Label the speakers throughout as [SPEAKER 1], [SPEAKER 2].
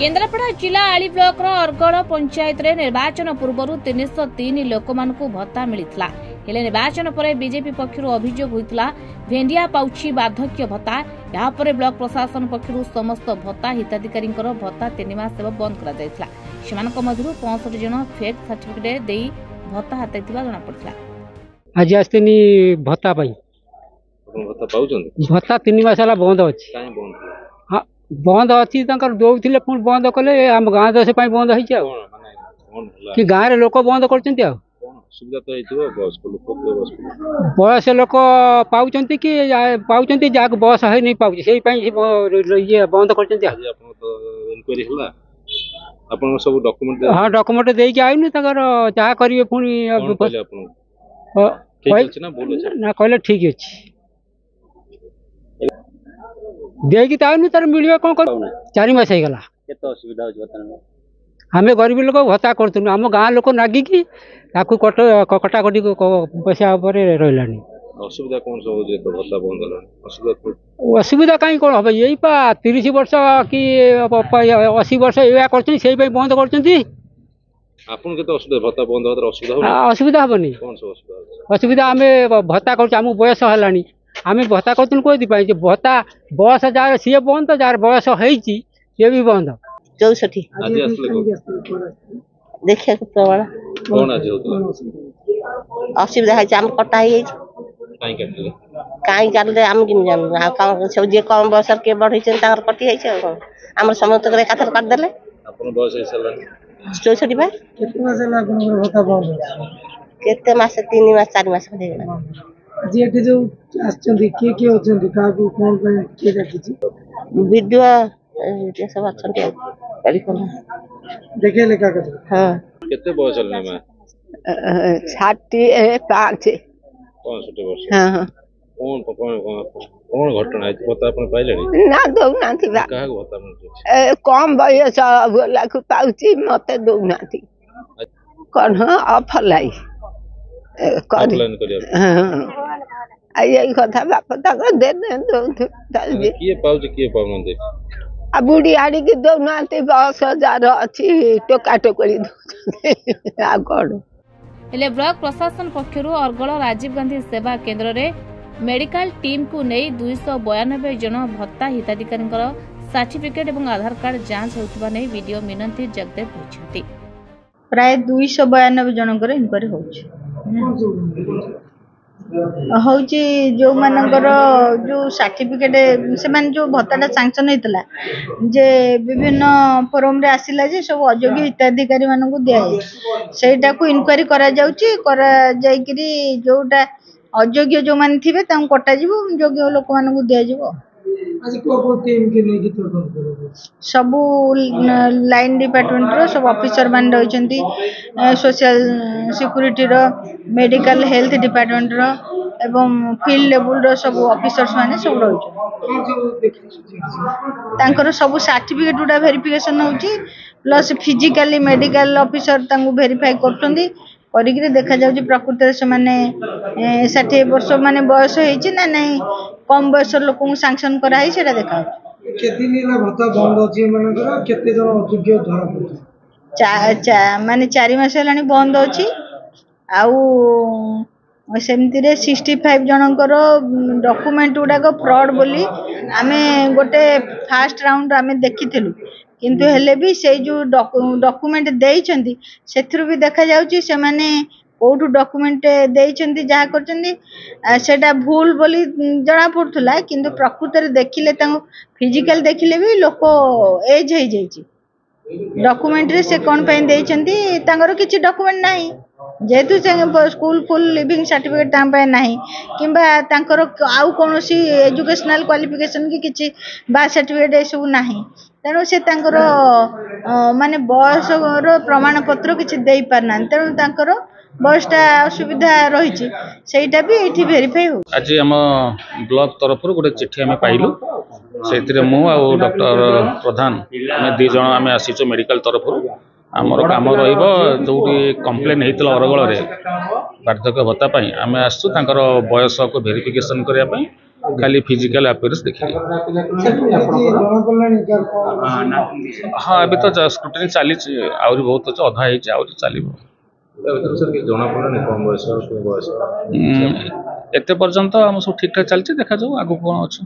[SPEAKER 1] केन्द्रापड़ा जिला आली ब्लॉक अरगड़ पंचायत रे निर्वाचन पूर्व 303 लोक भत्ता मिलता हेले निर्वाचन पर बीजेपी पक्षर अभियोग होता भेंडिया पाउछि बार्धक्य भत्ता। यहाँ पर ब्लॉक प्रशासन पक्षर समस्त भत्ता हिताधिकारी भत्ता 3 मास बंद कर 65 जन फेक सर्टिफिकेट दे भत्ता हाथ जनापड़ा।
[SPEAKER 2] आज आसनी भत्ता भत्ता 3 मास बंद अच्छी बंद अच्छी दौले पुणी बंद कले आम गाँ दश बंद कि गाँव रे लोक बंद कर बयस लोक पाँच कि पाँच जहाँ बस है नहीं पाँच से ये बंद कर हाँ डॉक्यूमेंट देके आईनी जहाँ करेंगे पुणी ना कहले ठीक अच्छे देगी ताऊनी तार मिलवा कौन कर 4 मास हो गला आम गरीब लोक भत्ता करूँ आम गाँ लोक नागिकी कटाकटी पैसा रहा असुविधा कहीं कौन हम यही 30 वर्ष कि 80 वर्ष या कर बंद कर असुविधा हेनी असुविधा आम भत्ता कर बयस है आम भत्ता करूँ कौन भत्ता बस जार सी बंद जार बयस हो भी बंद
[SPEAKER 3] 64 देखिए प्रबल असुविधा है कटा कहीं काटले आम कि सब जी कम बयस किए बढ़े कटी आम समस्त एकाथर काटदे 64 केते मास 3 मास 4 मास वीडियो सब हाँ
[SPEAKER 4] केते बयस हलने
[SPEAKER 3] 65 हाँ हाँ
[SPEAKER 4] कौन कौन कौन घटना है पता अपन पाइले
[SPEAKER 3] ना दो ना थी
[SPEAKER 4] काहे को पता
[SPEAKER 3] कम बयस बोला को पाउची मते दो ना थी कौन हां अफलाई
[SPEAKER 4] ऑफलाइन करिया
[SPEAKER 3] हां यही कथा बाप तक दे दे
[SPEAKER 4] किए पाउची किए पाउन दे
[SPEAKER 3] आ बुढ़ी आड़ी के दो ना थी 10,000 अच्छी टोका टोकरी दो आ कौन
[SPEAKER 1] हेले ब्लॉक प्रशासन पक्षर अरगड़ राजीव गांधी सेवा केन्द्र रे मेडिकल टीम को नहीं 292 जन भत्ता हिताधिकारी सर्टिफिकेट और आधार कार्ड जांच होता नहीं वीडियो मिनती जगदेव कहते
[SPEAKER 5] प्राय 292 जनकर इनक्वारी होची जो मानकर जो सर्टिफिकेट से मान जो भत्ता सांक्शन होता जे विभिन्न फोरम रे आसिला जे सब अयोग्य हिताधिकारी मानक दिया सेटा को इनक्वारी करा जाउची करा जायकरी जोटा अयोग्य जो मान थिबे तां कटा जीवो योग्य लोक मानक दिया जीवो
[SPEAKER 2] आज को टीम के नहीं
[SPEAKER 5] सब लाइन डिपार्टमेंट रो सब ऑफिसर मान रहिचंती सोशल सिक्युरिटी रो मेडिकल हेल्थ डिपार्टमेंट रो एवं फील्ड लेवल रो सब ऑफिसर्स माने सब रहिचंती तांकर सब सर्टिफिकेट उडा वेरिफिकेशन होची प्लस फिजिकली मेडिकल ऑफिसर तांगु वेरीफाई करथंदी करिकरे देखा जाउची प्रकृति से माने 60 वर्ष माने बयस होईची ना नहीं कम बयस लोक को सैंक्शन करा है सेटा देखा
[SPEAKER 2] केते दिन भत्ता बंद अछि मानकर केते जन अयोग्य धरा पड़छ
[SPEAKER 5] माने 4 मास हलानी बंद अछि आउ सेमती रे 65 जनकर डॉक्यूमेंट उडाक फ्रॉड बोली आमे गोटे फर्स्ट राउंड आमे देखिथिलु किंतु हेले भी से जो डॉक्यूमेंट देइचंदी सेथरु भी देखा जाउची से माने कोठू डॉक्यूमेंट देइचंदी जहा करचंदी सेटा भूल बोली जणा पड़थुला किंतु प्रकृति रे देखिले तांको फिजिकल देखिले भी लोक एज हे जाईची डॉक्यूमेंट रे से कोन पई देइचंदी तांगर किछि डॉक्यूमेंट नाही जेतु से स्कूल फुल लिविंग सर्टिफिकेट तां पई नाही किंबा तांकर आउ कोनोसी एजुकेशनल क्वालिफिकेशन की किछि बा सर्टिफिकेट ए सब नाही तेणु से तांकर माने बयस रो प्रमाण पत्र किछि देई पारना तेणु तांकर बयसटा असुविधा रही सेटा भी एठी वेरीफाई हो
[SPEAKER 4] आज हम ब्लॉक तरफ गोटे चिट्ठी आम पाइलु से मु आ डॉक्टर प्रधान आम 2 जन आम आसीचु मेडिकल तरफ आमर काम जो कंप्लेन होता अरगड़ बार्धक्य भत्ता आम आसु बयस को वेरिफिकेशन करने खाली फिजिकल अपीयरेंस देखिए। हाँ अभी तो स्क्रूटनी चली आहरी बहुत अच्छे अधा हो चलो एत पर्यंत आम सब ठीक ठाक चलती देखा जाऊ आगु कौन अच्छे।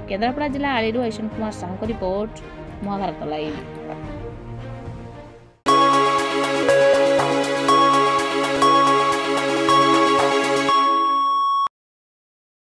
[SPEAKER 1] केन्द्रापड़ा जिला आलीरू ऐशन कुमार साहू रिपोर्ट महाभारत लाइव।